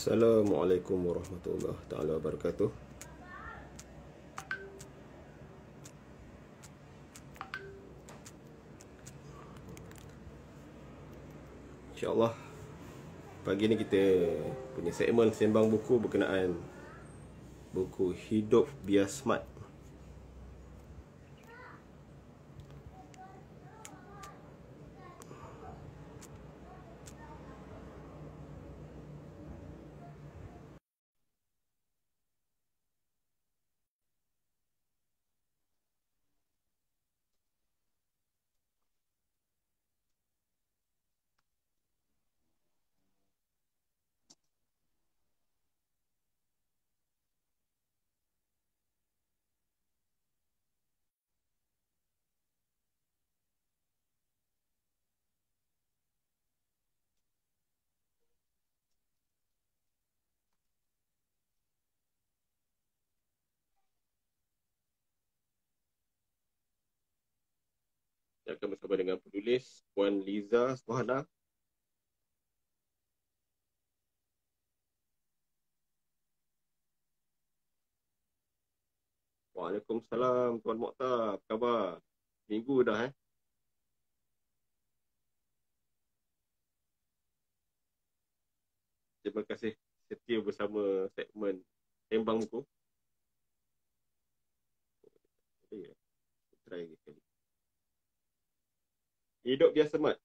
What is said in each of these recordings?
Assalamualaikum warahmatullahi taala wabarakatuh. InsyaAllah pagi ni kita punya segmen sembang buku berkenaan buku Hidup Biar Smart. Saya akan bersama dengan penulis Puan Liza Suhana. Waalaikumsalam Tuan Mokhtar, apa khabar? Minggu dah Terima kasih setia bersama segmen sembang buku. Okay, try lagi sekali. Hidup Biar Smart.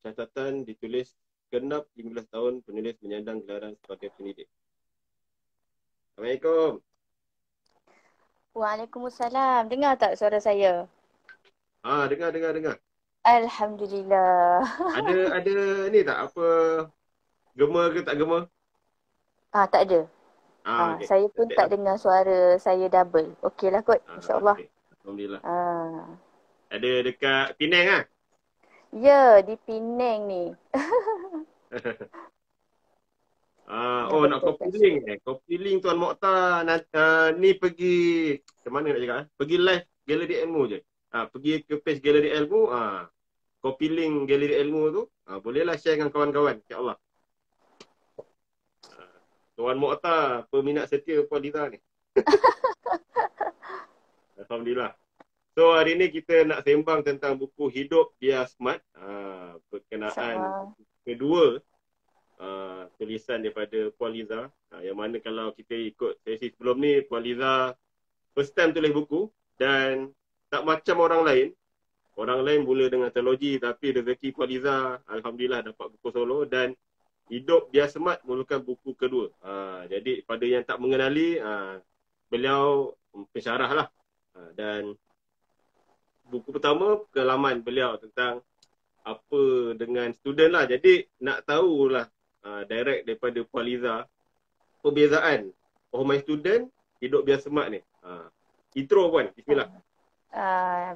Catatan ditulis genap 15 tahun penulis menyandang gelaran sebagai pendidik. Assalamualaikum. Waalaikumsalam. Dengar tak suara saya? Dengar. Alhamdulillah. Ada ni tak apa gema ke tak gema? Tak ada. Okey. Saya pun Cantik tak lah. dengar suara saya double. Okeylah kot, insyaAllah. Okay. Alhamdulillah. Ah. Ada dekat Penang Ya, di Penang ni. Ya, nak betul kopi Kak link Syed. Kopi link Tuan Mokhtar ni pergi ke mana nak cakap pergi live Galeri Ilmu je. Pergi ke page Galeri Ilmu, kopi link Galeri Ilmu tu, bolehlah share dengan kawan-kawan, insya-Allah. Tuan Mokhtar peminat setia Puan Liza ni. Alhamdulillah. So hari ni kita nak sembang tentang buku Hidup Biar Smart, berkenaan InsyaAllah. kedua tulisan daripada Puan Liza, yang mana kalau kita ikut sesi sebelum ni, Puan Liza first time tulis buku dan tak macam orang lain. Orang lain mula dengan teologi, tapi rezeki Puan Liza alhamdulillah dapat buku solo, dan Hidup Biar Smart merupakan buku kedua. Jadi pada yang tak mengenali, beliau pensyarah lah. Dan buku pertama pengalaman beliau tentang apa dengan student lah. Jadi nak tahulah direct daripada Puan Liza perbezaan Oh My Student, Hidup Biar Smart ni. Intro Puan, bismillah.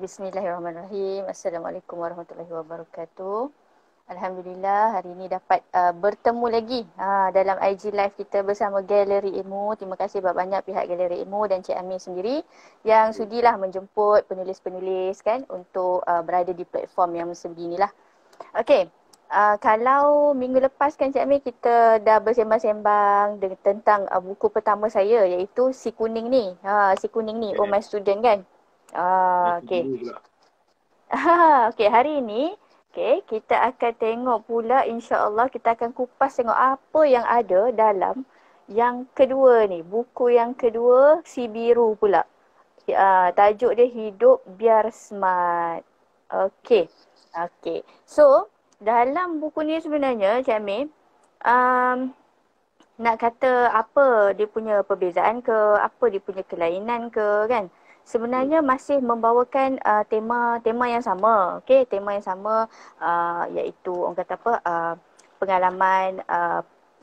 Bismillahirrahmanirrahim. Assalamualaikum warahmatullahi wabarakatuh. Alhamdulillah hari ini dapat bertemu lagi dalam IG Live kita bersama Galeri Ilmu. Terima kasih banyak pihak Galeri Ilmu dan Cik Amir sendiri yang sudilah menjemput penulis-penulis kan untuk berada di platform yang sebeginilah. Okey, kalau minggu lepas kan Cik Amir kita dah bersembang-sembang tentang buku pertama saya iaitu Si Kuning ni. Si Kuning ni, Oh My Student kan. Okey. Okey, hari ini kita akan tengok pula, insya-Allah kita akan kupas tengok apa yang ada dalam yang kedua ni. Buku yang kedua, Si Biru pula. Tajuk dia Hidup Biar Smart. Okey. So, dalam buku ni sebenarnya, Cik Amir, nak kata apa dia punya perbezaan ke, apa dia punya kelainan ke kan. Sebenarnya masih membawakan tema yang sama. Okey, tema yang sama iaitu orang kata apa, pengalaman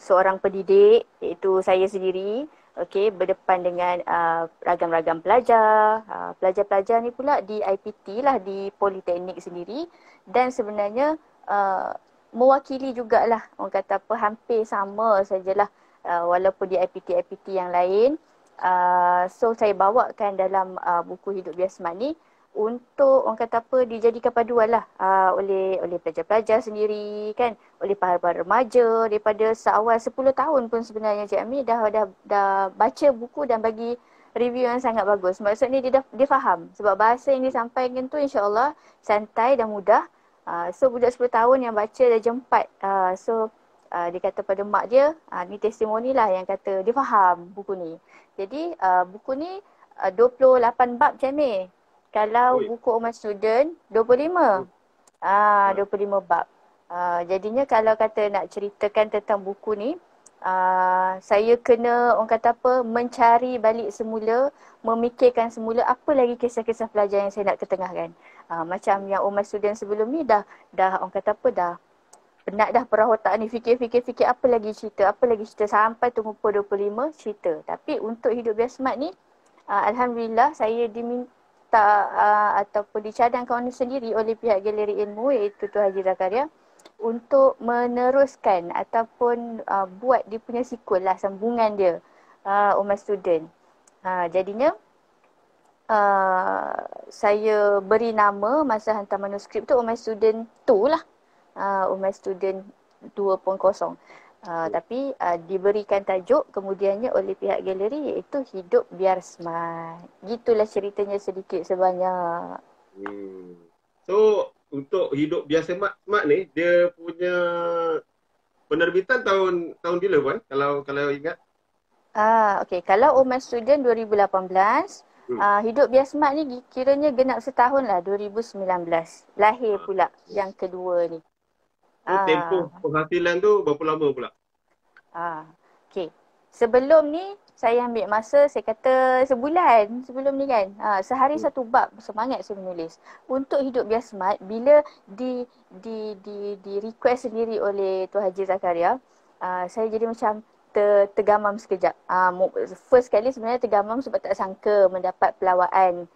seorang pendidik iaitu saya sendiri. Okey, berdepan dengan ragam-ragam pelajar. Pelajar-pelajar ni pula di IPT lah, di Politeknik sendiri, dan sebenarnya mewakili jugalah orang kata apa, hampir sama sajalah walaupun di IPT yang lain. So saya bawakan dalam buku Hidup Biar Smart ni untuk orang kata apa dijadikan paduan lah oleh pelajar-pelajar sendiri kan, oleh para remaja daripada seawal 10 tahun pun sebenarnya Cik Ami dah baca buku dan bagi review yang sangat bagus. Maksudnya dia faham sebab bahasa yang disampaikan tu insya-Allah santai dan mudah. So budak 10 tahun yang baca dah jam 4. Dia kata pada mak dia, ni testimoni lah yang kata dia faham buku ni. Jadi buku ni 28 bab Cik Ami. Kalau Oi. buku Ummah Student 25. 25 bab. Jadinya kalau kata nak ceritakan tentang buku ni, saya kena orang kata apa mencari balik semula, memikirkan semula apa lagi kisah-kisah pelajar yang saya nak ketengahkan. Macam yang Ummah Student sebelum ni dah orang kata apa dah penat dah perah otak ni fikir apa lagi cerita sampai tunggu 25 cerita. Tapi untuk hidup biar smart ni alhamdulillah saya diminta ataupun dicadangkan sendiri oleh pihak Galeri Ilmu iaitu Tuan Haji Zakaria untuk meneruskan ataupun buat dia punya sequel lah, sambungan dia Ummah Student. Jadinya saya beri nama masa hantar manuskrip tu Ummah Student 2 lah. Ummah Student 2.0. Tapi diberikan tajuk kemudiannya oleh pihak galeri iaitu Hidup Biar Smart. Gitulah ceritanya sedikit sebanyak. So untuk Hidup Biar Smart ni dia punya penerbitan tahun bila Puan kalau ingat? Okey, kalau Ummah Student 2018, Hidup Biar Smart ni kiranya genap setahun lah 2019. Lahir pula yang kedua ni. Tempoh penghasilan tu berapa lama pula? Okey. Sebelum ni saya ambil masa, saya kata sebulan sebelum ni kan. Sehari satu bab, semangat saya menulis. Untuk Hidup Biar Smart, bila di request sendiri oleh Tuan Haji Zakaria, saya jadi macam tergamam sekejap. First kali sebenarnya tergamam sebab tak sangka mendapat pelawaan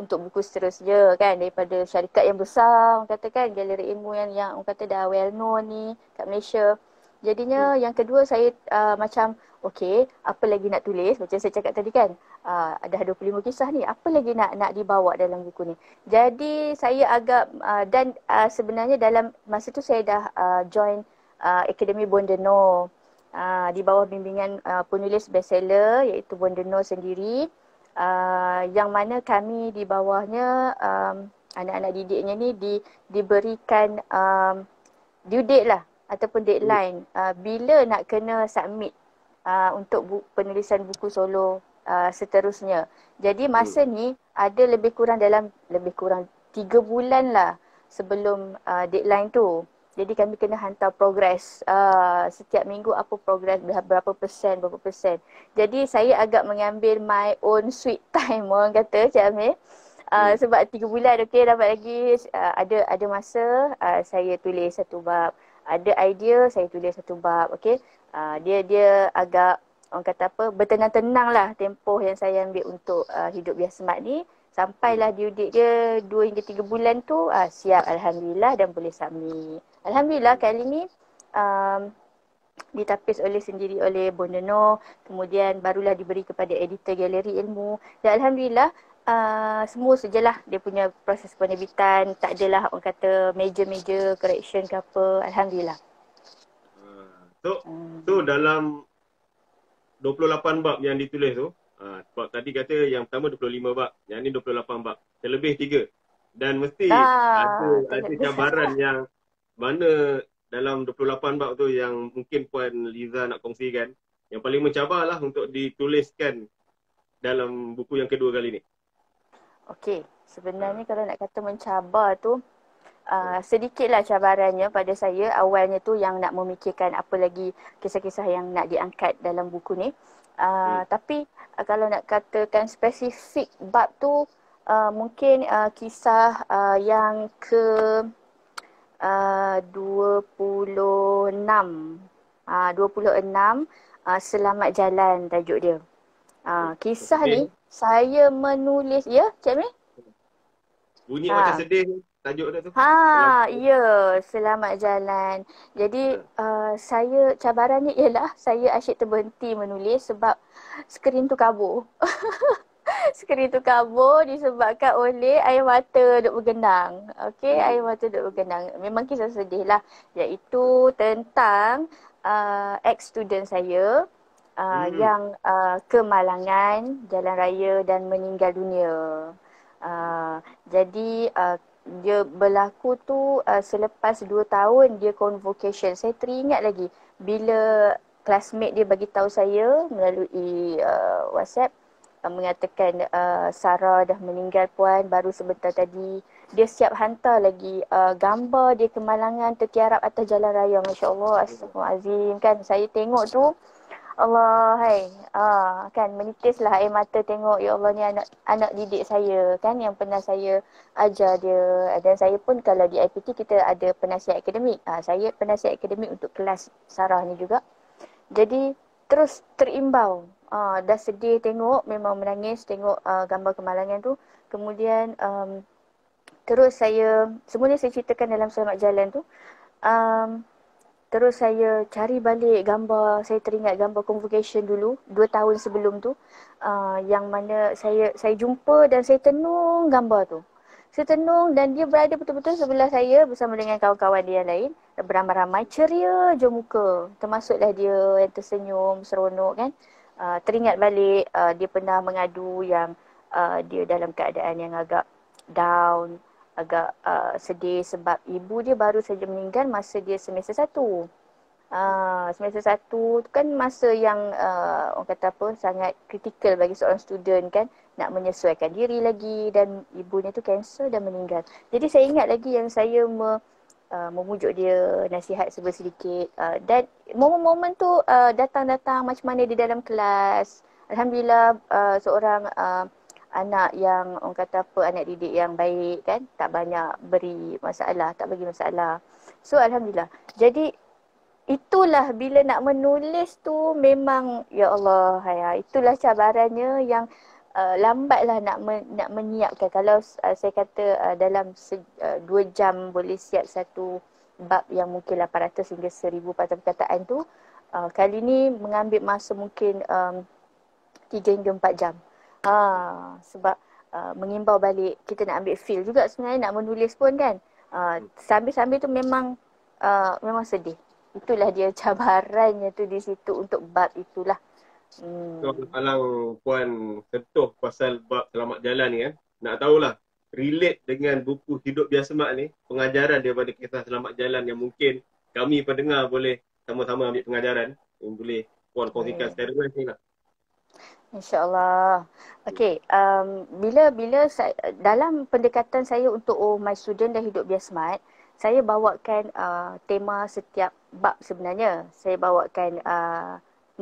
untuk buku seterusnya kan daripada syarikat yang besar, orang kata kan Galeri Ilmu yang orang kata dah well known ni kat Malaysia. Jadinya yang kedua saya macam okey, apa lagi nak tulis macam saya cakap tadi kan. Ada 25 kisah ni, apa lagi nak dibawa dalam buku ni. Jadi saya agak dan sebenarnya dalam masa tu saya dah join Akademi Bondeno di bawah bimbingan penulis bestseller iaitu Bondeno sendiri. Yang mana kami di bawahnya anak-anak didiknya ni diberikan due date lah ataupun deadline bila nak kena submit untuk penulisan buku solo seterusnya. Jadi masa ni ada lebih kurang 3 bulan lah sebelum deadline tu. Jadi kami kena hantar progres setiap minggu apa progres berapa persen. Jadi saya agak mengambil my own sweet time orang kata Cik Amir. Sebab 3 bulan okey dapat lagi ada masa saya tulis satu bab. Ada idea saya tulis satu bab okey. Dia agak orang kata apa bertenang-tenang lah tempoh yang saya ambil untuk Hidup Biar Smart ni. Sampailah due date dia 2 hingga 3 bulan tu siap alhamdulillah dan boleh submit. Alhamdulillah kali ni ditapis sendiri oleh Bondeno, kemudian barulah diberi kepada editor Galeri Ilmu dan alhamdulillah semua sajalah dia punya proses penerbitan, tak adalah orang kata major correction ke apa, alhamdulillah. So dalam 28 bab yang ditulis tu, sebab tadi kata yang pertama 25 bab, yang ni 28 bab, terlebih 3. Dan mesti ada cabaran yang mana dalam 28 bab tu yang mungkin Puan Liza nak kongsikan, yang paling mencabarlah untuk dituliskan dalam buku yang kedua kali ni. Okey, sebenarnya kalau nak kata mencabar tu sedikitlah cabarannya pada saya. Awalnya tu yang nak memikirkan apa lagi kisah-kisah yang nak diangkat dalam buku ni. Tapi kalau nak katakan spesifik bab tu mungkin kisah yang ke 26 Selamat Jalan tajuk dia. Kisah ni saya menulis ya Cik Amir? Bunyi macam sedih tajuk dia tu. Ya, Selamat Jalan. Jadi saya cabarannya ialah saya asyik terberhenti menulis sebab skrin tu kabur. Skrin tu kabur disebabkan oleh air mata duk bergenang. Okey, air mata duk bergenang. Memang kisah sedih lah. Iaitu tentang ex-student saya yang ke Malangan, Jalan Raya dan meninggal dunia. Jadi dia berlaku tu selepas 2 tahun dia convocation. Saya teringat lagi bila classmate dia bagi tahu saya melalui WhatsApp mengatakan Sarah dah meninggal puan baru sebentar tadi. Dia siap hantar lagi gambar dia kemalangan tertiarap atas jalan raya. Masya-Allah, astagfirullahalazim kan. Saya tengok tu Allah, hai. Kan menitislah air mata tengok ya Allah ni anak didik saya kan yang pernah saya ajar dia. Dan saya pun kalau di IPT kita ada penasihat akademik. Saya penasihat akademik untuk kelas Sarah ni juga. Jadi terus terimbau. Dah sedih tengok, memang menangis tengok gambar kemalangan tu. Kemudian terus semuanya saya ceritakan dalam Selamat Jalan tu. Terus saya cari balik gambar, saya teringat gambar convocation dulu, 2 tahun sebelum tu. Yang mana saya jumpa dan saya tenung gambar tu. Saya tenung dan dia berada betul-betul sebelah saya bersama dengan kawan-kawan dia yang lain. Beramai-ramai, ceria je muka. Termasuklah dia yang tersenyum, seronok kan. Teringat balik dia pernah mengadu yang dia dalam keadaan yang agak down, agak sedih sebab ibu dia baru saja meninggal masa dia semester 1. Semester 1 tu kan masa yang orang kata apa sangat kritikal bagi seorang student kan, nak menyesuaikan diri lagi dan ibunya tu kanser dan meninggal. Jadi saya ingat lagi yang saya memujuk dia, nasihat sedikit dan momen-momen tu datang-datang macam mana di dalam kelas. Alhamdulillah seorang anak yang orang kata apa, anak didik yang baik kan, tak banyak beri masalah, tak bagi masalah. So alhamdulillah. Jadi itulah bila nak menulis tu memang ya Allah, itulah cabarannya yang lambatlah nak menyiapkan. Kalau saya kata dalam 2 jam boleh siap satu bab yang mungkin 800 hingga 1000 patah perkataan tu, kali ni mengambil masa mungkin 3 hingga 4 jam. Sebab mengimbau balik, kita nak ambil feel juga sebenarnya nak menulis pun kan. Sambil-sambil tu memang sedih. Itulah dia cabarannya tu di situ untuk bab itulah. So, kalau puan sentuh pasal bab Selamat Jalan ni kan, nak tahulah relate dengan buku Hidup Biar Semak ni, pengajaran daripada kisah Selamat Jalan yang mungkin kami pendengar boleh sama-sama ambil pengajaran, yang boleh puan kongsikan secara luas ni lah. InsyaAllah. Okey, bila dalam pendekatan saya untuk My Student dan Hidup Biar Smart, saya bawakan tema setiap bab sebenarnya. Saya bawakan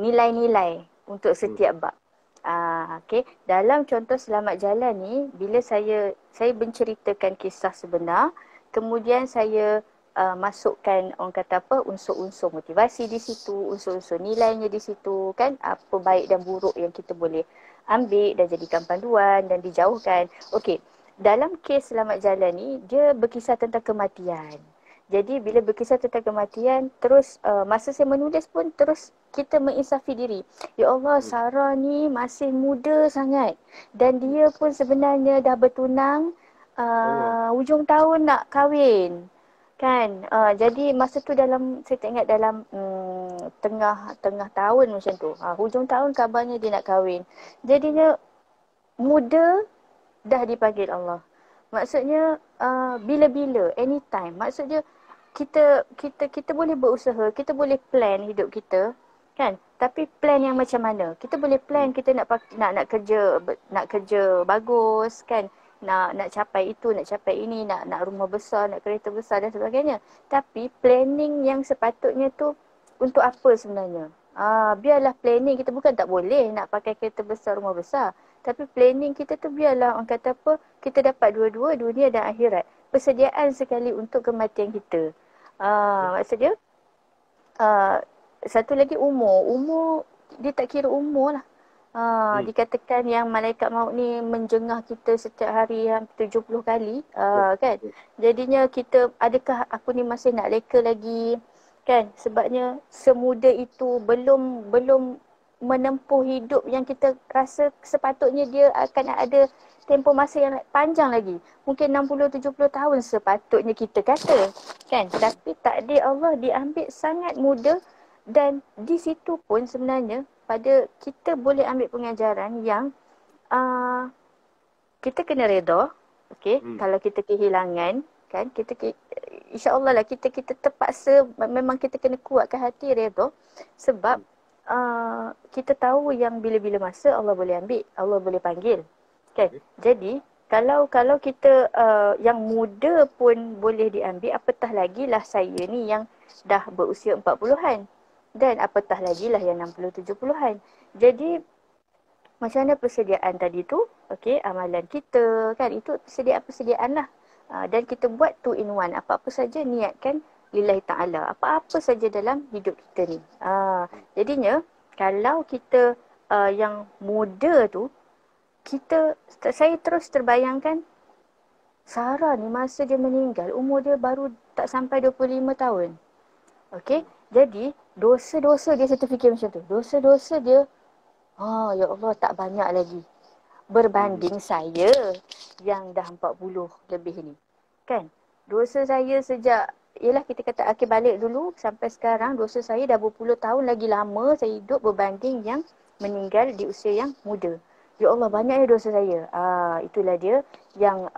nilai-nilai untuk setiap bab. Okey, dalam contoh Selamat Jalan ni, bila saya menceritakan kisah sebenar, kemudian saya masukkan orang kata apa, unsur-unsur motivasi di situ, unsur-unsur nilainya di situ kan, apa baik dan buruk yang kita boleh ambil dan jadikan panduan dan dijauhkan. Okey, dalam kes Selamat Jalan ni dia berkisah tentang kematian. Jadi bila berkisah tentang kematian, terus masa saya menulis pun terus kita menginsafi diri. Ya Allah, Sarah ni masih muda sangat dan dia pun sebenarnya dah bertunang, hujung tahun nak kahwin. Kan, jadi masa tu saya tak ingat dalam tengah tahun macam tu. Hujung tahun kabarnya dia nak kahwin. Jadinya muda dah dipanggil Allah. Maksudnya bila-bila, anytime. Maksudnya kita boleh berusaha, kita boleh plan hidup kita, kan? Tapi plan yang macam mana? Kita boleh plan kita nak kerja bagus, kan? Nak capai itu, nak capai ini, nak rumah besar, nak kereta besar dan sebagainya. Tapi planning yang sepatutnya tu untuk apa sebenarnya? Biarlah planning kita bukan tak boleh nak pakai kereta besar, rumah besar. Tapi planning kita tu biarlah orang kata apa, kita dapat dua-dua, dunia dan akhirat. Persediaan sekali untuk kematian kita. Maksudnya satu lagi umur dia tak kira umur lah. Dikatakan yang malaikat maut ni menjengah kita setiap hari hampir 70 kali, kan. Jadinya kita, adakah aku ni masih nak leka lagi, kan? Sebabnya semuda itu belum menempuh hidup yang kita rasa sepatutnya dia akan ada tempoh masa yang panjang lagi. Mungkin 60-70 tahun sepatutnya kita kata. Kan? Tapi takdir Allah diambil sangat muda dan di situ pun sebenarnya pada kita boleh ambil pengajaran yang kita kena redha. Okey, kalau kita kehilangan kan insya-Allah lah kita terpaksa memang kita kena kuatkan hati redha sebab kita tahu yang bila-bila masa Allah boleh ambil, Allah boleh panggil. Kan? Jadi kalau kita yang muda pun boleh diambil, apatah lagi lah saya ni yang dah berusia 40-an dan apatah lagi lah yang 60-70-an. Jadi macam mana persediaan tadi tu? Okey, amalan kita kan itu persediaan lah. Dan kita buat 2 in 1. Apa-apa saja niatkan lillahi ta'ala. Apa-apa saja dalam hidup kita ni. Jadinya kalau kita yang muda tu, saya terus terbayangkan Sarah ni masa dia meninggal, umur dia baru tak sampai 25 tahun. Okey, jadi dosa-dosa dia, saya terfikir macam tu. Dosa-dosa dia, ya Allah tak banyak lagi. Berbanding saya yang dah 40 lebih ni. Kan? Dosa saya sejak, yelah kita kata akhir balik dulu sampai sekarang, dosa saya dah berpuluh tahun lagi lama saya hidup berbanding yang meninggal di usia yang muda. Ya Allah banyaknya dosa saya. Itulah dia yang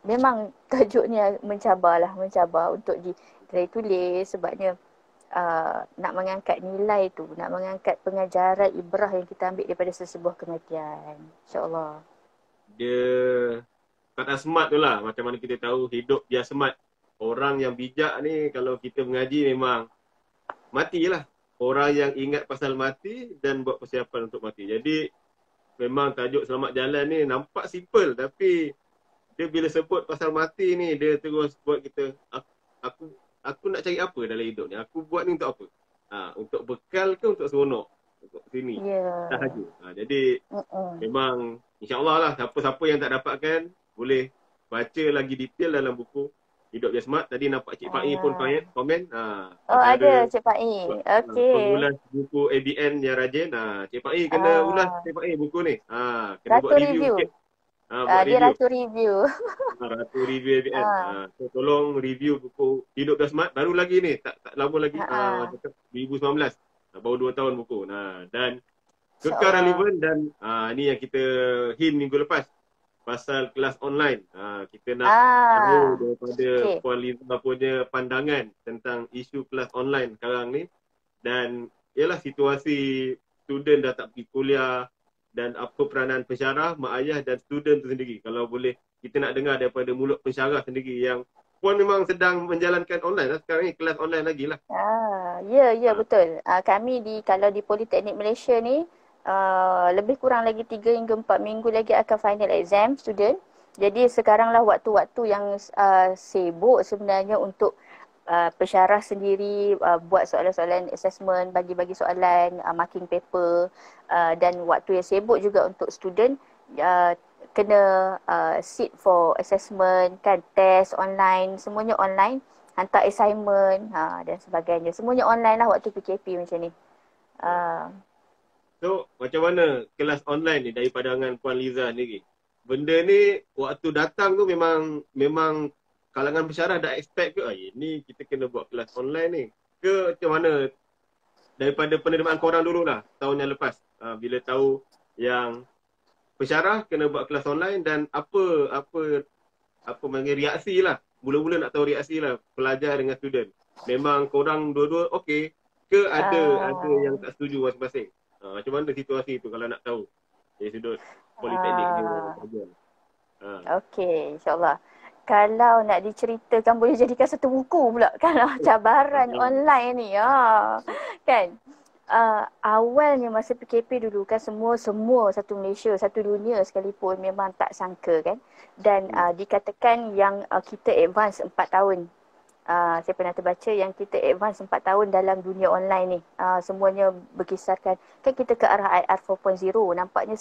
memang tajuknya mencabar untuk ditulis sebabnya nak mengangkat nilai tu, nak mengangkat pengajaran ibrah yang kita ambil daripada sesebuah kematian. InsyaAllah. Dia kata smart tu lah. Macam mana kita tahu hidup dia smart. Orang yang bijak ni kalau kita mengaji memang matilah. Orang yang ingat pasal mati dan buat persiapan untuk mati. Jadi memang tajuk selamat jalan ni nampak simple tapi dia bila sebut pasal mati ni dia terus buat kita aku nak cari apa dalam hidup ni? Aku buat ni untuk apa? Untuk bekal ke untuk seronok? Untuk sini. Sahaja. Jadi memang insya-Allah lah siapa-siapa yang tak dapatkan boleh baca lagi detail dalam buku Hidup Dia Smart. Tadi nampak Cik Fai pun komen. Ada Cik Fai. Okey. Pengulas buku ABN yang rajin. Cik Fai kena ulas Cik Fai buku ni. Kena Ratu buat review sikit. Dia ratu review. Ratu review ABN. So, tolong review buku Hidup Dah Smart. Baru lagi ni. Tak lama lagi. 2019. Baru 2 tahun buku. Dan kekal relevan dan ni yang kita hint minggu lepas. Pasal kelas online. Kita nak tahu daripada Puan Liza punya pandangan tentang isu kelas online sekarang ni. Dan ialah situasi student dah tak pergi kuliah. Dan apa peranan pensyarah, mak ayah dan student tu sendiri. Kalau boleh kita nak dengar daripada mulut pensyarah sendiri yang Puan memang sedang menjalankan online lah. Sekarang ni kelas online lagi lah. Ya betul. Kami kalau di Politeknik Malaysia ni lebih kurang lagi 3 hingga 4 minggu lagi akan final exam student. Jadi sekaranglah waktu-waktu yang sibuk sebenarnya untuk pensyarah sendiri buat soalan-soalan assessment, bagi-bagi soalan, marking paper dan waktu yang sibuk juga untuk student kena sit for assessment kan, test online, semuanya online, hantar assignment dan sebagainya. Semuanya online lah waktu PKP macam ni. So macam mana kelas online ni dari pandangan Puan Liza sendiri? Benda ni waktu datang tu memang kalangan pensyarah dah expect ke ni kita kena buat kelas online ni ke macam mana daripada penerimaan korang dulu lah tahun yang lepas bila tahu yang pensyarah kena buat kelas online dan apa panggil reaksi lah mula-mula nak tahu reaksi lah pelajar dengan student memang korang dua-dua okey ke ada yang tak setuju masing-masing macam mana situasi tu kalau nak tahu dari sudut politeknik ni okey insyaAllah. Kalau nak diceritakan boleh jadikan satu buku pula kan cabaran online ni kan. Awalnya masa PKP dulu kan semua satu Malaysia, satu dunia sekalipun memang tak sangka kan. Dan dikatakan yang kita advance 4 tahun. Saya pernah terbaca yang kita advance 4 tahun dalam dunia online ni. Semuanya berkisarkan kan kita ke arah IR 4.0 nampaknya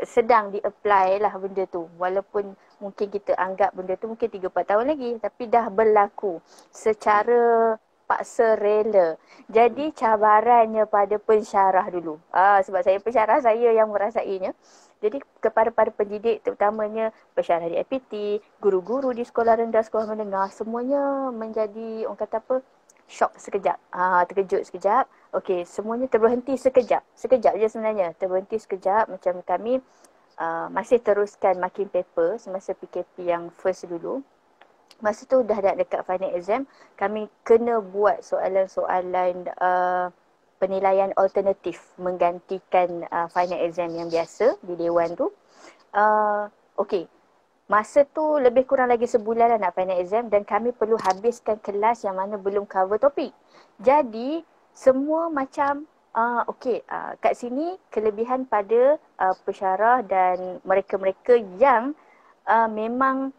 sedang di-apply lah benda tu. Walaupun mungkin kita anggap benda tu mungkin 3-4 tahun lagi. Tapi dah berlaku secara terpaksa rela. Jadi cabarannya pada pensyarah dulu. Sebab saya pensyarah, saya yang merasainya. Jadi kepada para pendidik terutamanya pensyarah di APT, guru-guru di sekolah rendah, sekolah menengah, semuanya menjadi orang kata apa, shock sekejap. Terkejut sekejap. Okey, semuanya terberhenti sekejap. Sekejap je sebenarnya. Terberhenti sekejap macam kami masih teruskan marking paper semasa PKP yang first dulu. Masa tu dah dekat final exam, kami kena buat soalan-soalan penilaian alternatif menggantikan final exam yang biasa di Dewan tu. Okey, masa tu lebih kurang lagi sebulan lah nak final exam dan kami perlu habiskan kelas yang mana belum cover topik. Jadi, semua macam, kat sini kelebihan pada pensyarah dan mereka-mereka yang memang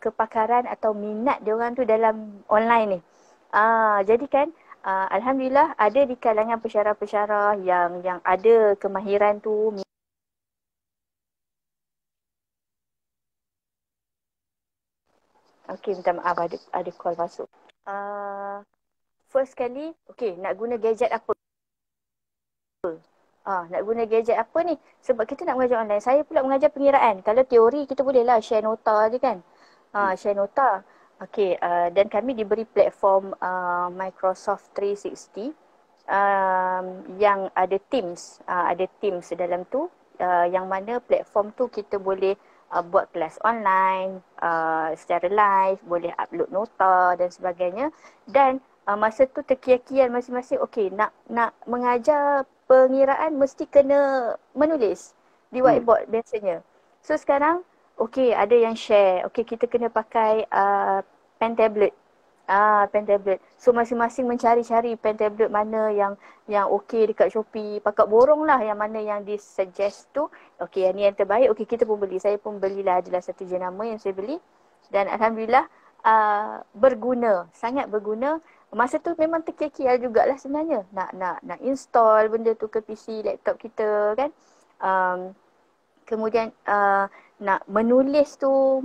kepakaran atau minat diorang tu dalam online ni. Jadi kan, alhamdulillah ada di kalangan pensyarah-pensyarah yang ada kemahiran tu. Okey, minta maaf ada call masuk. First kali, nak guna gadget apa? Nak guna gadget apa ni? Sebab kita nak mengajar online. Saya pula mengajar pengiraan. Kalau teori kita bolehlah share nota je kan. Share nota. Okey, dan kami diberi platform Microsoft 360 yang ada Teams. Ada Teams dalam tu. Yang mana platform tu kita boleh buat kelas online secara live, boleh upload nota dan sebagainya. Dan masa tu terkial-kial masing-masing, nak mengajar pengiraan mesti kena menulis di whiteboard biasanya. So sekarang, ada yang share. Kita kena pakai pen tablet. Pen tablet. So masing-masing mencari-cari pen tablet mana yang dekat Shopee. Pakat borong lah yang mana yang disuggest tu. Yang ni yang terbaik. Kita pun beli. Saya pun belilah, adalah satu jenama yang saya beli. Dan alhamdulillah berguna. Sangat berguna. Masa tu memang terkial-kial jugalah sebenarnya. Nak install benda tu ke PC, laptop kita kan. Kemudian nak menulis tu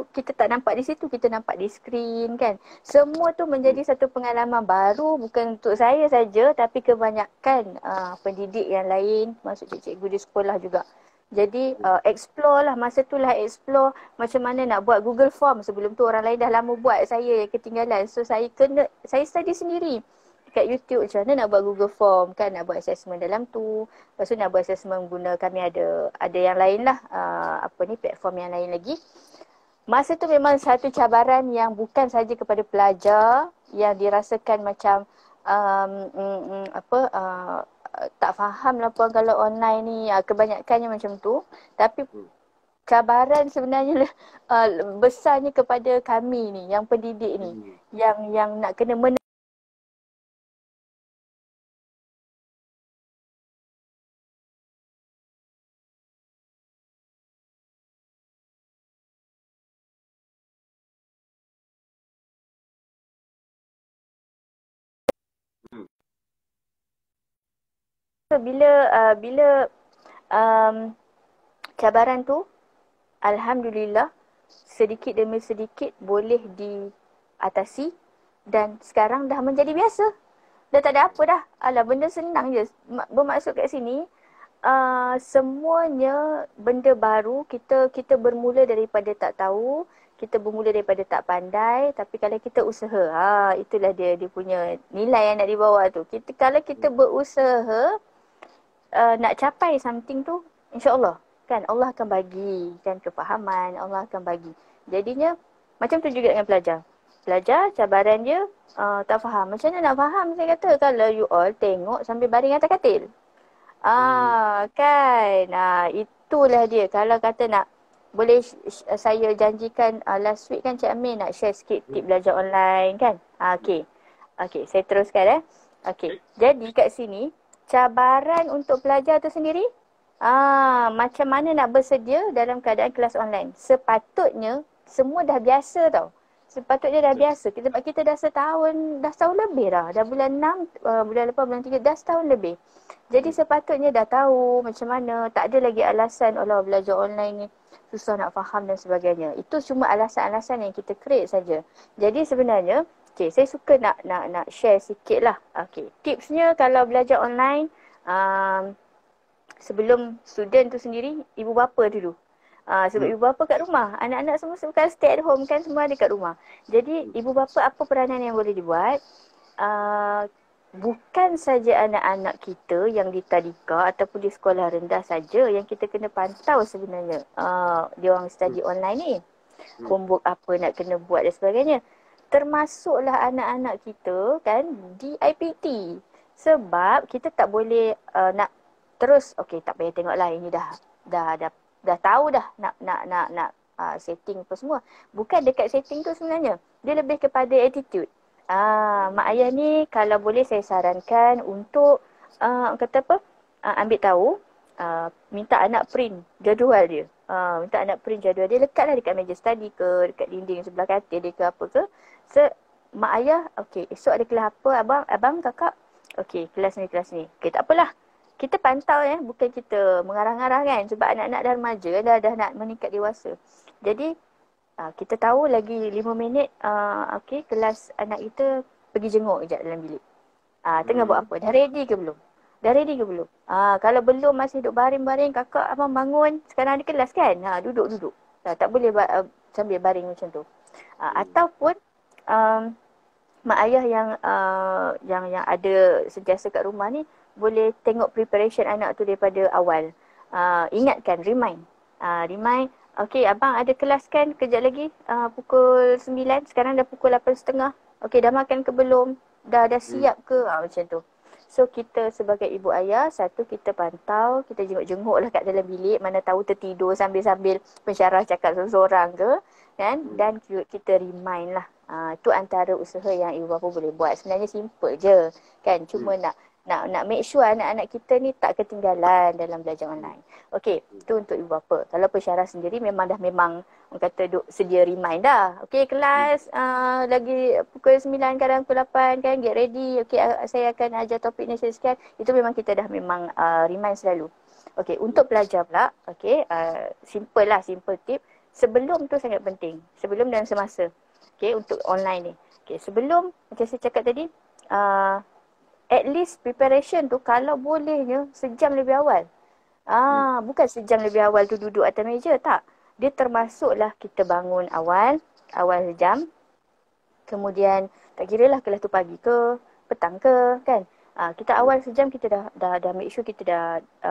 kita tak nampak di situ, kita nampak di skrin kan. Semua tu menjadi satu pengalaman baru, bukan untuk saya saja tapi kebanyakan pendidik yang lain, masuk cikgu-cikgu di sekolah juga. Jadi explore lah, masa tu lah explore macam mana nak buat Google Form. Sebelum tu orang lain dah lama buat, saya yang ketinggalan. So saya study sendiri dekat YouTube macam mana nak buat Google Form kan, nak buat assessment dalam tu. Lepas tu nak buat assessment guna, kami ada yang lain lah, platform yang lain lagi. Masa tu memang satu cabaran yang bukan saja kepada pelajar yang dirasakan macam tak faham lah puan kalau online ni, kebanyakannya macam tu. Tapi cabaran sebenarnya besarnya kepada kami ni, yang pendidik ni, yang nak kena bila cabaran tu alhamdulillah sedikit demi sedikit boleh diatasi dan sekarang dah menjadi biasa. Dah tak ada apa dah. Alah, benda senang je. Bermaksud kat sini semuanya benda baru. Kita bermula daripada tak tahu, kita bermula daripada tak pandai, tapi kalau kita usaha, itulah dia punya nilai yang nak dibawa tu. Kalau kita berusaha nak capai something tu, insya-Allah kan Allah akan bagi kan kefahaman, Allah akan bagi. Jadinya macam tu juga dengan pelajar. Pelajar cabaran dia tak faham. Macam mana nak faham, saya kata, kalau you all tengok sambil baring atas katil. Kan. Itulah dia. Kalau kata nak, boleh saya janjikan last week kan Cik Amin nak share sikit tip belajar online kan. Okey, saya teruskan Jadi kat sini cabaran untuk pelajar tu sendiri, macam mana nak bersedia dalam keadaan kelas online. Sepatutnya semua dah biasa tau. Sepatutnya dah biasa. Kita dah setahun lebih dah. Dah bulan 6, bulan lepas bulan 3, dah setahun lebih. Jadi sepatutnya dah tahu macam mana. Tak ada lagi alasan, Allah belajar online ni susah nak faham dan sebagainya. Itu cuma alasan-alasan yang kita create saja. Jadi sebenarnya Okay, saya suka nak share sikit lah. Okay, tipsnya kalau belajar online, sebelum student tu sendiri, ibu bapa dulu. Sebab ibu bapa kat rumah, anak-anak semua bukan stay at home kan, semua ada kat rumah. Jadi ibu bapa apa peranan yang boleh dibuat? Bukan saja anak-anak kita yang di tadika ataupun di sekolah rendah saja yang kita kena pantau sebenarnya. Dia orang study online ni. Homework apa nak kena buat dan sebagainya. Termasuklah anak-anak kita kan di IPT. Sebab kita tak boleh nak terus okey tak payah tengok lah ini dah tahu dah nak setting apa semua. Bukan dekat setting tu sebenarnya. Dia lebih kepada attitude. Mak ayah ni kalau boleh saya sarankan untuk kata apa? Ambil tahu, minta anak print jadual dia. Minta anak print jadual dia, lekatlah dekat meja study ke, dekat dinding sebelah katil dia ke apa ke. Mak ayah, okey, esok ada kelas apa abang kakak? Okey, kelas ni. Okey, tak apalah. Kita pantau bukan kita mengarang-arang kan sebab anak-anak dah remaja dah nak meningkat dewasa. Jadi kita tahu lagi 5 minit okey kelas anak kita pergi jenguk kejap dalam bilik. Tengah buat apa? Dah ready ke belum? Kalau belum masih duduk baring-baring, kakak abang bangun, sekarang ada kelas kan? Duduk. Tak boleh sambil baring macam tu. Ataupun mak ayah yang ada sentiasa kat rumah ni boleh tengok preparation anak tu daripada awal. Ingatkan, remind. Okey, abang ada kelas kan kejap lagi pukul 9, sekarang dah pukul 8.30. Okey, dah makan ke belum? Dah siap ke? Macam tu. So kita sebagai ibu ayah, satu kita pantau, kita jenguk-jenguk lah kat dalam bilik, mana tahu tertidur sambil-sambil pensyarah cakap seorang-seorang ke, kan? Dan kita remind lah. Itu antara usaha yang ibu bapa boleh buat. Sebenarnya simple je, kan? Cuma nak make sure anak-anak kita ni tak ketinggalan dalam belajar online. Okey, itu untuk ibu bapa. Kalau pensyarah sendiri memang orang kata sedia remind dah. Okey, kelas lagi pukul 9 kadang pukul 8 kan, get ready. Okey, saya akan ajar topik ni sekian. Itu memang kita dah memang remind selalu. Okey, untuk pelajar pula, okey, simple tip. Sebelum tu sangat penting. Sebelum dan semasa. Okey, untuk online ni. Okey, sebelum macam saya cakap tadi, at least preparation tu kalau bolehnya sejam lebih awal. Bukan sejam lebih awal tu duduk atas meja, tak. Dia termasuklah kita bangun awal sejam. Kemudian tak kira lah kelas tu pagi ke, petang ke, kan. Kita awal sejam kita dah make sure kita dah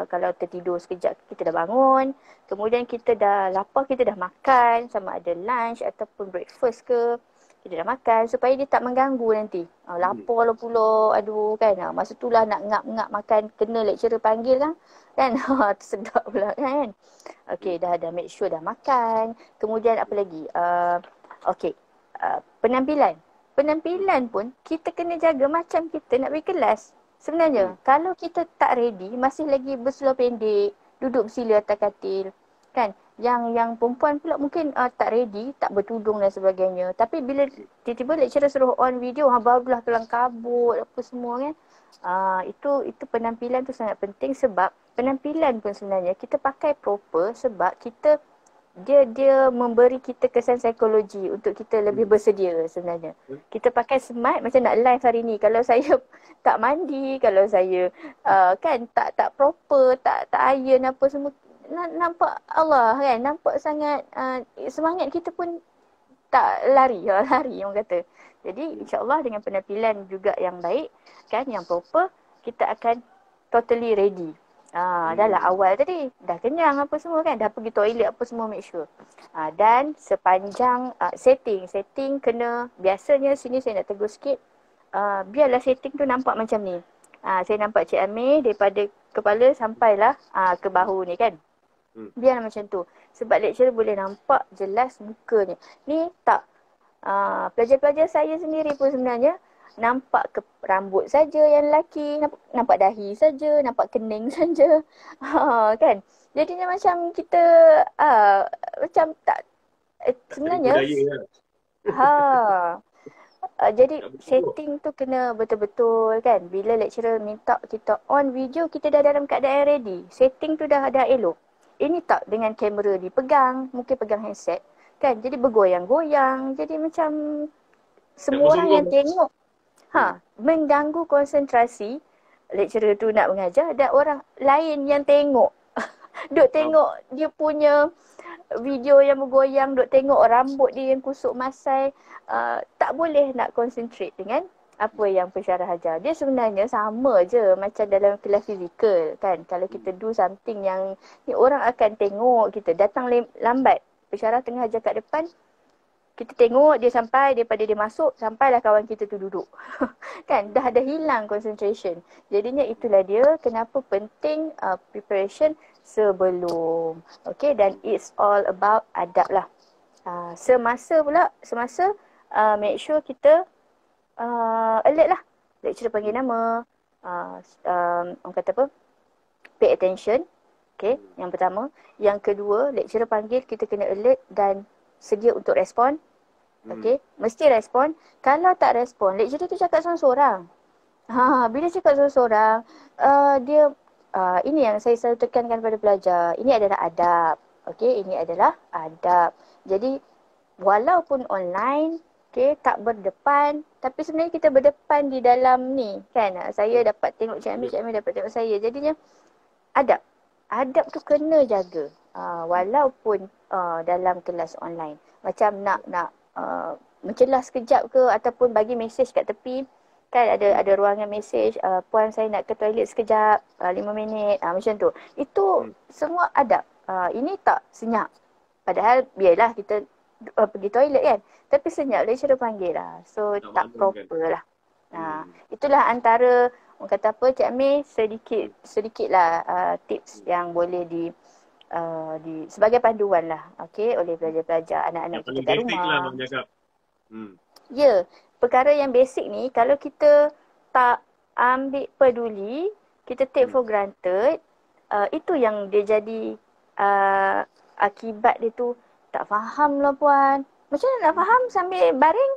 kalau tertidur sekejap kita dah bangun. Kemudian kita dah lapar, kita dah makan, sama ada lunch ataupun breakfast ke. Kita dah makan supaya dia tak mengganggu nanti. Lapar lah pula, aduh kan. Masa tu lah nak ngap-ngap makan, kena lecturer panggil kan. Sedap pula kan. Okey, dah make sure dah makan. Kemudian apa lagi? Okey, penampilan. Penampilan pun kita kena jaga macam kita nak pergi kelas. Sebenarnya, kalau kita tak ready, masih lagi berseluar pendek, duduk bersila atas katil, kan? Yang perempuan pula mungkin tak ready, tak bertudung dan sebagainya. Tapi bila tiba-tiba lecturer suruh on video, barulah kelang kabut apa semua kan. Itu penampilan tu sangat penting sebab penampilan pun sebenarnya kita pakai proper sebab dia memberi kita kesan psikologi untuk kita lebih bersedia sebenarnya. Kita pakai smart macam nak live hari ni. Kalau saya tak mandi, kalau saya kan tak proper, tak iron apa semua, nampak Allah kan, nampak sangat semangat kita pun tak lari orang kata. Jadi insya-Allah dengan penampilan juga yang baik kan, yang proper, kita akan totally ready. Dah lah awal tadi, dah kenyang apa semua kan, dah pergi toilet apa semua, make sure. Dan sepanjang setting kena, biasanya sini saya nak tegur sikit, biarlah setting tu nampak macam ni. Saya nampak Cik Amir daripada kepala sampailah ke bahu ni kan. Biarlah macam tu. Sebab lecturer boleh nampak jelas mukanya. Ni tak. Pelajar-pelajar saya sendiri pun sebenarnya nampak rambut saja yang lelaki, nampak dahi saja, nampak kening saja. Kan? Jadinya macam kita macam tak sebenarnya jadi setting tu kena betul-betul kan. Bila lecturer minta kita on video, kita dah dalam keadaan ready. Setting tu dah elok. Ini tak dengan kamera dipegang, mungkin pegang handset kan. Jadi bergoyang-goyang. Jadi macam semua orang yang bersungguh. tengok mengganggu konsentrasi lecturer tu nak mengajar dan orang lain yang tengok. Duk tengok dia punya video yang bergoyang, duk tengok rambut dia yang kusut masai. Tak boleh nak concentrate dengan apa yang pensyarah ajar. Dia sebenarnya sama je macam dalam kelas fizikal kan. Kalau kita do something yang ni orang akan tengok kita. Datang lambat, pensyarah tengah ajar kat depan, kita tengok dia sampai, daripada dia masuk, sampailah kawan kita tu duduk. Kan, dah ada hilang concentration. Jadinya itulah dia kenapa penting preparation sebelum. Okay, dan it's all about adab lah. Semasa make sure kita alert lah. Lecturer panggil nama, orang kata apa, pay attention. Okay, yang pertama. Yang kedua, lecturer panggil, kita kena alert dan sedia untuk respon. Okay, mesti respon. Kalau tak respon, lecturer tu cakap seorang-seorang. Bila cakap seorang-seorang, dia ini yang saya selalu tekankan pada pelajar. Ini adalah adab. Okay, ini adalah adab. Jadi, walaupun online, okay, tak berdepan, tapi sebenarnya kita berdepan di dalam ni, kan? Saya dapat tengok Cik Amir dapat tengok saya. Jadinya, adab. Adab tu kena jaga. Walaupun dalam kelas online. Macam nak mencelah sekejap ke ataupun bagi mesej kat tepi, kan ada ruangan mesej, puan saya nak ke toilet sekejap, 5 minit, macam tu. Itu semua adab. Ini tak senyap. Padahal biarlah kita pergi toilet kan. Tapi senyap lecturer panggil lah. So tak proper lah. Itulah antara, orang kata apa, Cik Amir, sedikit lah tips yang boleh sebagai panduan lah, okay, oleh pelajar-pelajar, anak-anak kita kat rumah. Lah, ya, perkara yang basic ni, kalau kita tak ambil peduli, kita take for granted, itu yang dia jadi akibat dia tu, tak faham lah puan. Macam mana nak faham sambil baring?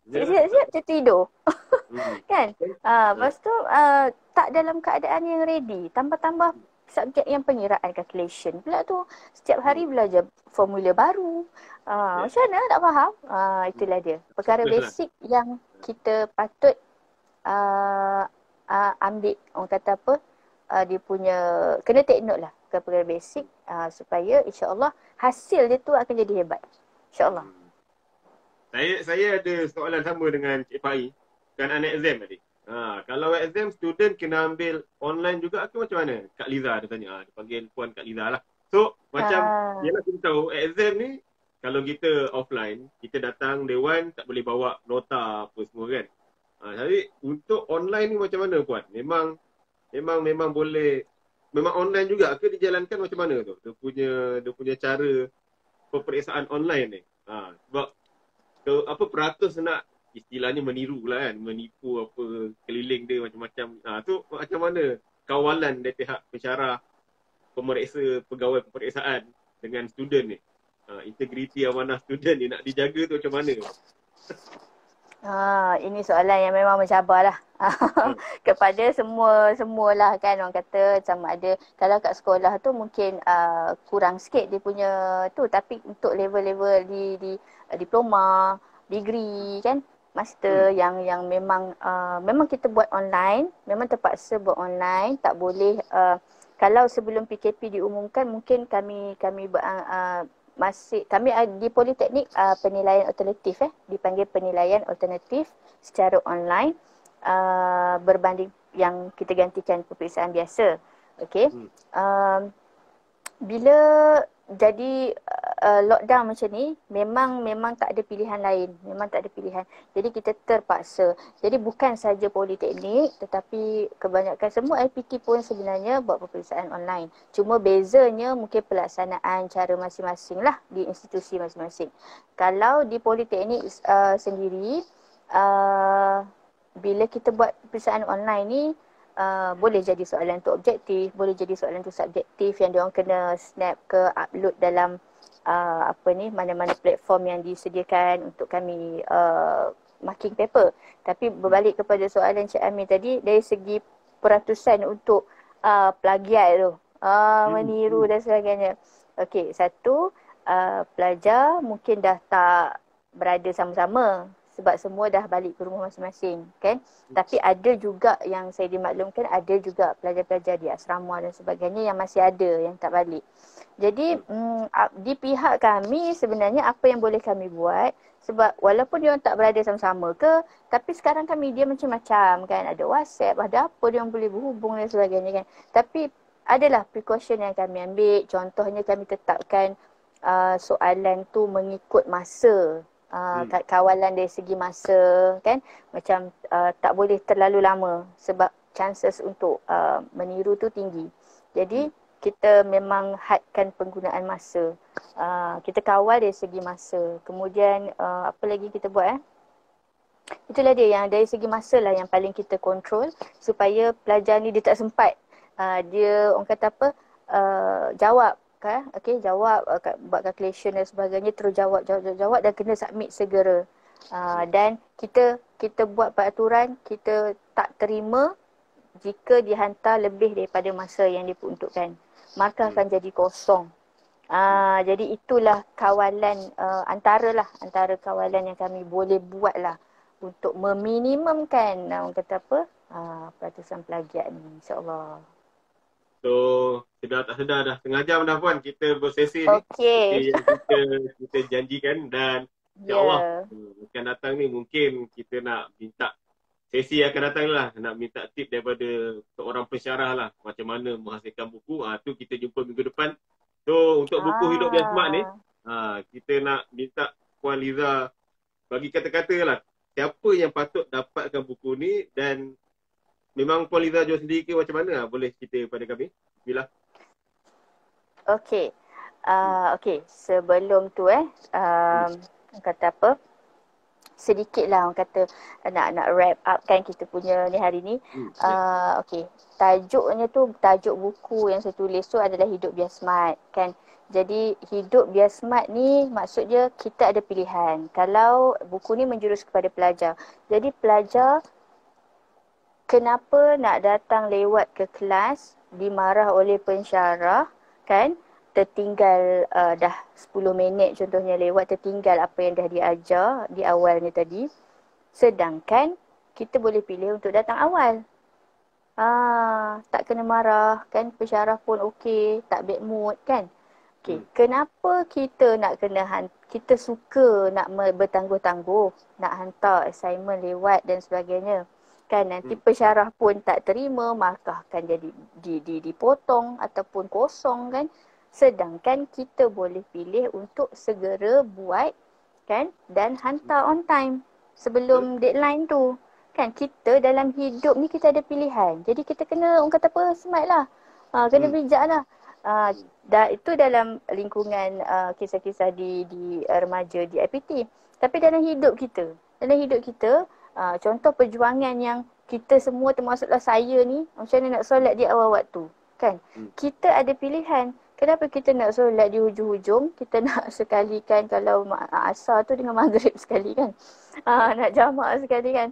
Siap-siap tertidur. Kan? Lepas tu, tak dalam keadaan yang ready. Tambah-tambah subjek yang pengiraan calculation pula tu. Setiap hari belajar formula baru. Macam mana tak faham? Itulah dia. Perkara basic yang kita patut ambil, orang kata apa, dia punya, kena take note lah ke perkara basic, supaya insyaAllah hasil dia tu akan jadi hebat. InsyaAllah. Saya ada soalan sama dengan Cik Fai. Kan anak exam tadi. Kalau exam, student kena ambil online juga ke macam mana? Kak Liza dia tanya. Dia panggil puan Kak Liza lah. So, macam, yelah kita tahu exam ni, kalau kita offline, kita datang day one, tak boleh bawa nota apa semua kan. Jadi, untuk online ni macam mana puan? Memang boleh, memang online juga ke dijalankan macam mana tu? Dia punya cara peperiksaan online ni. Sebab, peratus nak istilahnya meniru lah kan, menipu apa keliling dia macam-macam. Tu macam mana kawalan dari pihak pensyarah, pemeriksa, pegawai peperiksaan dengan student ni? Integriti amanah student ni nak dijaga tu macam mana? Ini soalan yang memang mencabar lah. Kepada semualah kan, orang kata sama ada, kalau kat sekolah tu mungkin kurang sikit dia punya tu, tapi untuk level-level di diploma, degree kan, master yang memang kita buat online, memang terpaksa buat online, tak boleh kalau sebelum PKP diumumkan mungkin kami di Politeknik penilaian alternatif dipanggil penilaian alternatif secara online berbanding yang kita gantikan peperiksaan biasa. Okey. Bila jadi lockdown macam ni, memang tak ada pilihan lain. Memang tak ada pilihan. Jadi kita terpaksa. Jadi bukan saja Politeknik, tetapi kebanyakan semua IPT pun sebenarnya buat peperiksaan online. Cuma bezanya mungkin pelaksanaan cara masing-masing lah di institusi masing-masing. Kalau di Politeknik sendiri, bila kita buat peperiksaan online ni, boleh jadi soalan tu objektif, boleh jadi soalan tu subjektif yang diorang kena snap ke upload dalam mana-mana platform yang disediakan untuk kami marking paper. Tapi berbalik kepada soalan Cik Amir tadi, dari segi peratusan untuk plagiat tu, meniru dan sebagainya. Okey, satu, pelajar mungkin dah tak berada sama-sama sebab semua dah balik ke rumah masing-masing kan. Tapi ada juga yang saya dimaklumkan, ada juga pelajar-pelajar di asrama dan sebagainya yang masih ada yang tak balik. Jadi di pihak kami sebenarnya apa yang boleh kami buat, sebab walaupun dia tak berada sama-sama ke, tapi sekarang kan media macam-macam kan, ada WhatsApp, ada apa dia boleh berhubung dan sebagainya kan. Tapi adalah precaution yang kami ambil. Contohnya kami tetapkan soalan tu mengikut masa. Kawalan dari segi masa kan, macam tak boleh terlalu lama sebab chances untuk meniru tu tinggi. Jadi kita memang hadkan penggunaan masa. Kita kawal dari segi masa. Kemudian apa lagi kita buat itulah dia yang dari segi masa lah yang paling kita kontrol supaya pelajar ni dia tak sempat. Dia orang kata apa, jawab kan, okey, jawab buat calculation dan sebagainya, terus jawab dan kena submit segera. Dan kita buat peraturan, kita tak terima jika dihantar lebih daripada masa yang diperuntukkan. Markah akan jadi kosong. Jadi itulah kawalan antara kawalan yang kami boleh buat lah untuk meminimumkan orang kata apa, peratusan plagiat ni, insyaAllah. So, sudah tak sedar dah setengah jam dah Puan kita bersesi ni. Okey. Seperti yang kita janjikan, dan insyaAllah akan datang ni mungkin kita nak minta sesi akan datang lah, nak minta tip daripada seorang pensyarah lah macam mana menghasilkan buku. Tu kita jumpa minggu depan. So untuk buku Hidup Biar Smart ni, kita nak minta Puan Liza bagi kata-kata lah siapa yang patut dapatkan buku ni, dan memang Puan Liza jual sendiri ke macam mana? Boleh cerita pada kami? Bila? Okey. Okey, sebelum tu kata apa? Sedikit lah orang kata nak wrap up kan kita punya ni hari ni. Okey, tajuknya tu, tajuk buku yang saya tulis tu adalah Hidup Biar Smart kan. Jadi Hidup Biar Smart ni maksudnya kita ada pilihan. Kalau buku ni menjurus kepada pelajar, jadi pelajar kenapa nak datang lewat ke kelas, dimarah oleh pensyarah kan, tertinggal dah 10 minit contohnya lewat, tertinggal apa yang dah diajar di awalnya tadi. Sedangkan kita boleh pilih untuk datang awal. Tak kena marah kan, pensyarah pun okey, tak bad mood kan. Okey, kenapa kita nak kita suka nak bertangguh-tangguh, nak hantar assignment lewat dan sebagainya. Kan nanti pensyarah pun tak terima, markah akan jadi dipotong ataupun kosong kan. Sedangkan kita boleh pilih untuk segera buat kan dan hantar on time sebelum deadline tu. Kan kita dalam hidup ni kita ada pilihan. Jadi kita kena orang kata apa, smart lah. Kena bijak lah. Itu dalam lingkungan kisah-kisah di remaja di IPT. Tapi dalam hidup kita, contoh perjuangan yang kita semua termasuklah saya ni, macam mana nak solat di awal waktu kan. Kita ada pilihan. Kenapa kita nak solat di hujung-hujung? Kita nak sekali kan, kalau asar tu dengan maghrib sekali kan. Nak jamak sekali kan.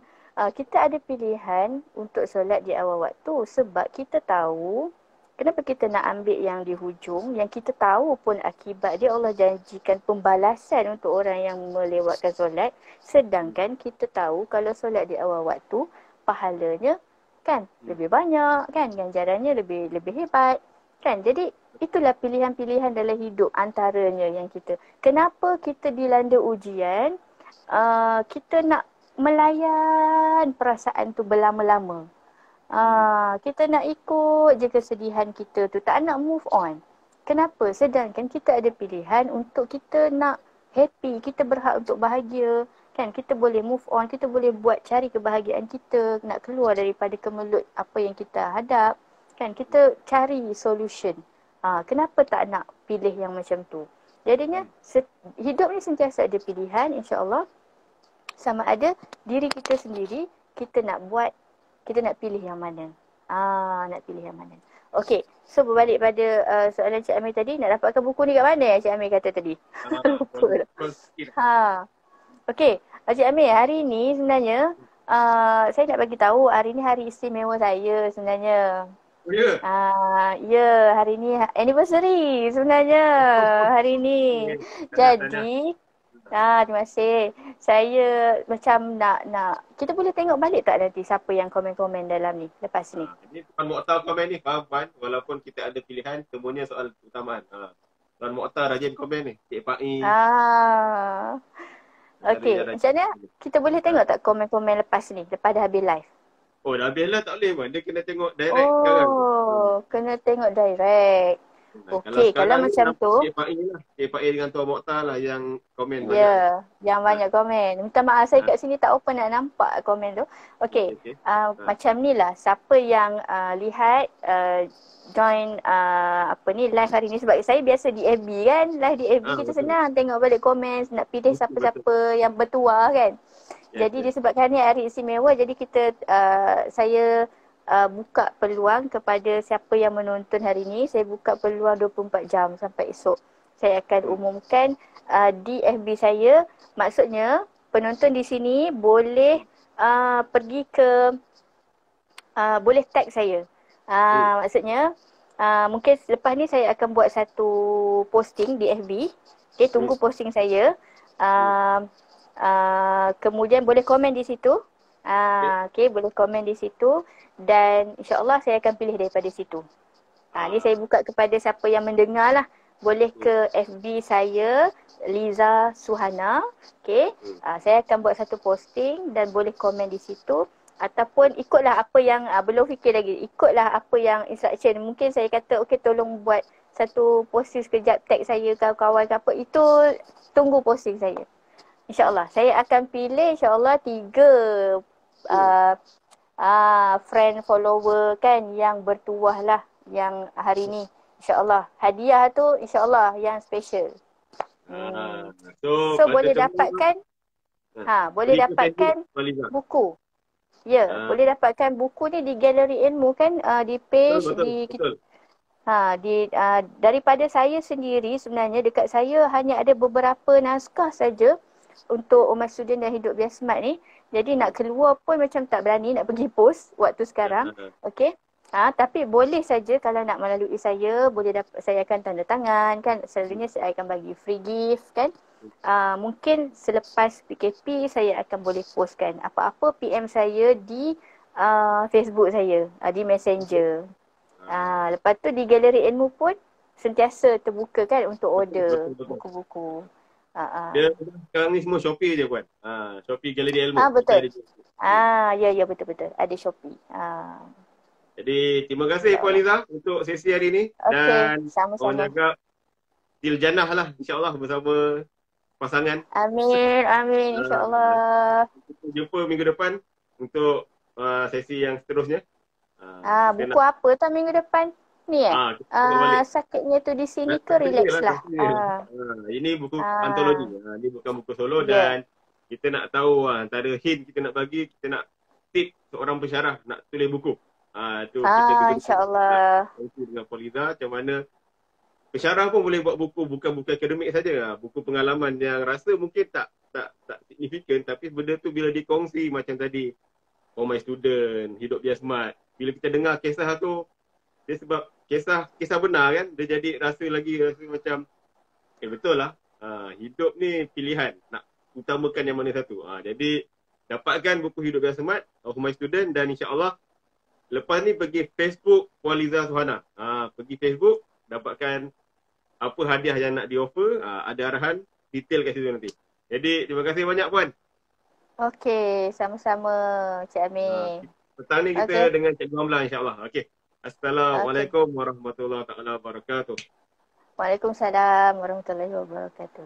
Kita ada pilihan untuk solat di awal waktu sebab kita tahu. Kenapa kita nak ambil yang di hujung, yang kita tahu pun akibat dia Allah janjikan pembalasan untuk orang yang melewatkan solat. Sedangkan kita tahu kalau solat di awal waktu, pahalanya kan lebih banyak kan, ganjarannya lebih hebat kan. Jadi itulah pilihan-pilihan dalam hidup antaranya yang kita. Kenapa kita dilanda ujian, kita nak melayan perasaan tu berlama-lama. Kita nak ikut je kesedihan kita tu, tak nak move on. Kenapa? Sedangkan kita ada pilihan untuk kita nak happy, kita berhak untuk bahagia. Kan kita boleh move on, kita boleh buat cari kebahagiaan kita, nak keluar daripada kemelut apa yang kita hadap. Kan kita cari solution. Kenapa tak nak pilih yang macam tu? Jadinya hidup ni sentiasa ada pilihan, insya-Allah. Sama ada diri kita sendiri, kita nak pilih yang mana. Nak pilih yang mana. Okey, so berbalik pada soalan Cik Amir tadi, nak dapatkan buku ni kat mana yang Cik Amir kata tadi? Lupa dah. Okey, Cik Amir, hari ni sebenarnya saya nak bagi tahu hari ni hari istimewa saya sebenarnya. Oh ya? Ya, hari ni anniversary sebenarnya hari ni. Jadi Terima kasih. Saya macam nak kita boleh tengok balik tak nanti siapa yang komen-komen dalam ni lepas ni. Ini Tuan Mokhtar komen ni, faham Puan? Walaupun kita ada pilihan, semuanya soal utamaan. Tuan Mokhtar rajin komen ni. Cik Fai, Okey, Raya macam mana? rajin. Kita boleh tengok tak komen-komen lepas ni, lepas dah habis live? Oh, dah habis lah tak boleh Puan. Dia kena tengok direct sekarang. Oh, kena tengok direct. Kalau Okey, kalau sekarang ni macam tu, Cik Fai lah. Cik Fai dengan Tuan Mokhtar lah yang komen banyak ni. ya, yang banyak komen. Minta maaf saya kat sini tak open nak nampak komen tu. Okey, Okey. macam ni lah. Siapa yang lihat join apa ni live hari ni, sebab saya biasa di FB kan. Live di FB kita Betul. senang tengok balik komen, nak pilih siapa-siapa yang bertuah kan. Jadi disebabkan ni hari istimewa, jadi kita saya buka peluang kepada siapa yang menonton hari ni. Saya buka peluang 24 jam sampai esok. Saya akan umumkan di FB saya. Maksudnya penonton di sini boleh pergi ke boleh tag saya. Maksudnya mungkin lepas ni saya akan buat satu posting di FB. Okay, tunggu posting saya. Kemudian boleh komen di situ. Okay, boleh komen di situ dan insyaAllah saya akan pilih daripada situ. Ni saya buka kepada siapa yang mendengar lah. Boleh ke FB saya, Liza Suhana. Okay, saya akan buat satu posting dan boleh komen di situ. Ataupun ikutlah apa yang, belum fikir lagi, ikutlah apa yang instruction. Mungkin saya kata, okay tolong buat satu posting sekejap, tag saya kawan-kawan ke apa. Itu tunggu posting saya. InsyaAllah. Saya akan pilih insyaAllah 3 friend follower kan yang bertuah lah yang hari ni. InsyaAllah. Hadiah tu insyaAllah yang special. So boleh dapatkan boleh dapatkan buku. Ya, boleh dapatkan buku ni di Galeri Ilmu kan, di page betul. Daripada saya sendiri sebenarnya dekat saya hanya ada beberapa naskah saja untuk Umat Student dan Hidup Biar Smart ni. Jadi nak keluar pun macam tak berani nak pergi post waktu sekarang. Okey. Tapi boleh saja kalau nak melalui saya, boleh dapat, saya akan tanda tangan kan. Selalunya saya akan bagi free gift kan. Mungkin selepas PKP saya akan boleh postkan apa-apa PM saya di Facebook saya, di Messenger. Lepas tu di Galeri Ilmu pun sentiasa terbuka kan untuk order buku-buku. Dia sekarang ni semua Shopee je Puan. Shopee Galeri Ilmu. Betul. Ya betul-betul. Ada Shopee. Jadi terima kasih Puan Liza untuk sesi hari ni. Dan sama-sama. Mohon jaga Tiljannah lah insyaAllah bersama pasangan. Amin insyaAllah. Kita jumpa minggu depan untuk sesi yang seterusnya. Buku apa tu minggu depan ni sakitnya tu di sini ke relax lah. Ini buku antologi. Ini bukan buku solo dan kita nak tahu antara hint kita nak bagi, kita nak tip seorang pensyarah nak tulis buku. Tu kita insyaAllah. Dengan Puan Liza macam mana pensyarah pun boleh buat buku, bukan buku akademik saja. Buku pengalaman yang rasa mungkin tak signifikan, tapi benda tu bila dikongsi macam tadi For My Student, Hidup Biar Smart. Bila kita dengar kisah tu, dia sebab kisah benar kan, dia jadi rasa macam betul lah. Hidup ni pilihan, nak utamakan yang mana satu. Jadi dapatkan buku Hidup Biar Smart, For My Student, dan insyaAllah lepas ni pergi Facebook Puan Liza Suhana. Pergi Facebook, dapatkan apa hadiah yang nak di-offer, ada arahan detail kat situ nanti. Jadi terima kasih banyak Puan. Okey, sama-sama Cik Amir. Petang ni kita dengan Cikgu Hamlah insyaAllah. Okey. Assalamualaikum warahmatullahi wabarakatuh. Waalaikumsalam warahmatullahi wabarakatuh.